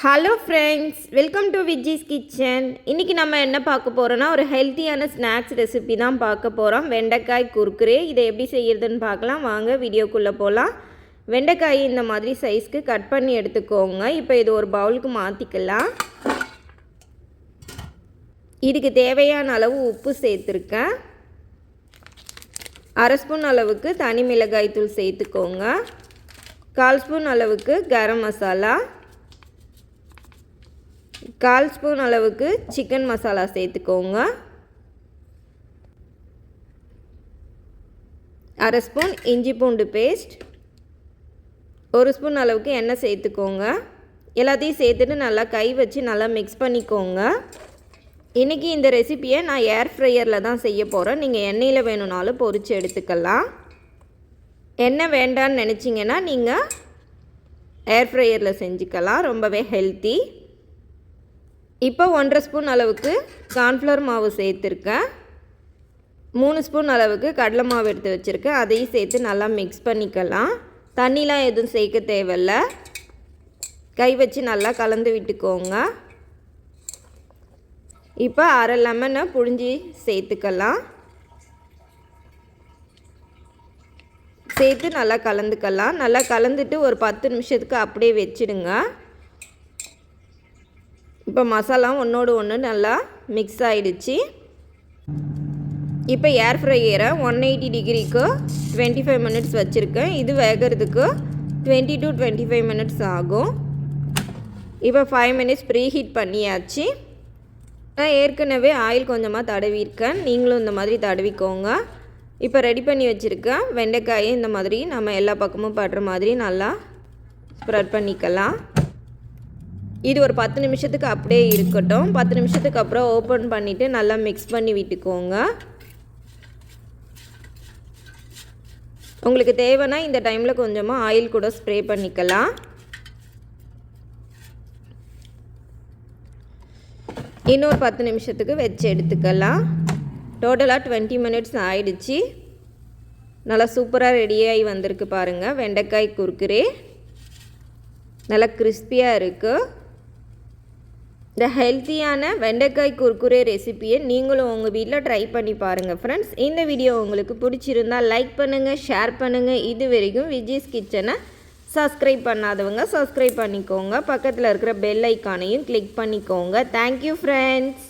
Hello friends, welcome to Vijji's kitchen. இன்றைக்கி நம்ம என்ன பார்க்க போகிறோன்னா ஒரு ஹெல்த்தியான ஸ்நாக்ஸ் ரெசிபி தான் பார்க்க போகிறோம். வெண்டைக்காய் குர்குரே. இதை எப்படி செய்கிறதுன்னு பார்க்கலாம் வாங்க, வீடியோக்குள்ளே போகலாம். வெண்டைக்காய் இந்த மாதிரி சைஸ்க்கு கட் பண்ணி எடுத்துக்கோங்க. இப்போ இது ஒரு பவுலுக்கு மாற்றிக்கலாம். இதுக்கு தேவையான அளவு உப்பு சேர்த்துருக்கேன். அரை ஸ்பூன் அளவுக்கு தனி மிளகாய் தூள் சேர்த்துக்கோங்க. 1/4 ஸ்பூன் அளவுக்கு கரம் மசாலா, 1/4 ஸ்பூன் அளவுக்கு சிக்கன் மசாலா சேர்த்துக்கோங்க. அரை ஸ்பூன் இஞ்சி பூண்டு பேஸ்ட், 1 ஸ்பூன் அளவுக்கு எண்ணெய் சேர்த்துக்கோங்க. எல்லாத்தையும் சேர்த்துட்டு நல்லா கை வச்சு நல்லா மிக்ஸ் பண்ணிக்கோங்க. இன்றைக்கி இந்த ரெசிப்பியை நான் ஏர் ஃப்ரையரில் தான் செய்ய போகிறேன். நீங்கள் எண்ணெயில் வேணும்னாலும் பொரித்து எடுத்துக்கலாம். எண்ணெய் வேண்டான்னு நினச்சிங்கன்னா நீங்கள் ஏர் ஃப்ரையரில் செஞ்சுக்கலாம். ரொம்பவே ஹெல்த்தி. இப்போ 1/2 ஸ்பூன் அளவுக்கு கார்ன்ஃப்ளவர் மாவு சேர்த்துருக்கேன். 3 ஸ்பூன் அளவுக்கு கடலை மாவு எடுத்து வச்சுருக்கேன். அதையும் சேர்த்து நல்லா மிக்ஸ் பண்ணிக்கலாம். தண்ணிலாம் எதுவும் சேர்க்க தேவையில்லை. கை வச்சு நல்லா கலந்து விட்டுக்கோங்க. இப்போ அரை லெமனை புழிஞ்சி சேர்த்துக்கலாம். சேர்த்து நல்லா கலந்துக்கலாம். நல்லா கலந்துட்டு ஒரு 10 நிமிஷத்துக்கு அப்படியே வச்சுடுங்க. இப்போ மசாலா ஒன்றோடு ஒன்று நல்லா மிக்ஸ் ஆகிடுச்சு. இப்போ ஏர் ஃப்ரையரை 180 டிகிரிக்கு 25 மினிட்ஸ் வச்சுருக்கேன். இது வேகிறதுக்கு 20 to 25 மினிட்ஸ் ஆகும். இப்போ 5 மினிட்ஸ் ப்ரீ ஹீட் பண்ணியாச்சு. நான் ஏற்கனவே ஆயில் கொஞ்சமாக தடவிருக்கேன். நீங்களும் இந்த மாதிரி தடவிக்கோங்க. இப்போ ரெடி பண்ணி வச்சுருக்கேன் வெண்டைக்காயை இந்த மாதிரி நம்ம எல்லா பக்கமும் படுற மாதிரி நல்லா ஸ்ப்ரெட் பண்ணிக்கலாம். இது ஒரு 10 நிமிஷத்துக்கு அப்படியே இருக்கட்டும். 10 நிமிஷத்துக்கு அப்புறம் ஓப்பன் பண்ணிவிட்டு நல்லா மிக்ஸ் பண்ணி விட்டுக்கோங்க. உங்களுக்கு தேவைன்னா இந்த டைமில் கொஞ்சமாக ஆயில் கூட ஸ்ப்ரே பண்ணிக்கலாம். இன்னொரு 10 நிமிஷத்துக்கு வச்சு எடுத்துக்கலாம். டோட்டலாக 20 மினிட்ஸ் ஆயிடுச்சு. நல்லா சூப்பராக ரெடியாகி வந்திருக்கு பாருங்கள். வெண்டைக்காய் குர்குரே நல்லா கிறிஸ்பியாக இருக்குது. இந்த ஹெல்த்தியான வெண்டைக்காய் குர்குரே ரெசிப்பியை நீங்களும் உங்கள் வீட்டில் ட்ரை பண்ணி பாருங்கள் ஃப்ரெண்ட்ஸ். இந்த வீடியோ உங்களுக்கு பிடிச்சிருந்தால் லைக் பண்ணுங்கள், ஷேர் பண்ணுங்கள். இது வரைக்கும் விஜ்ஜிஸ் கிச்சனை சப்ஸ்கிரைப் பண்ணாதவங்க சப்ஸ்கிரைப் பண்ணிக்கோங்க. பக்கத்தில் இருக்கிற பெல் ஐக்கானையும் கிளிக் பண்ணிக்கோங்க. Thank you friends.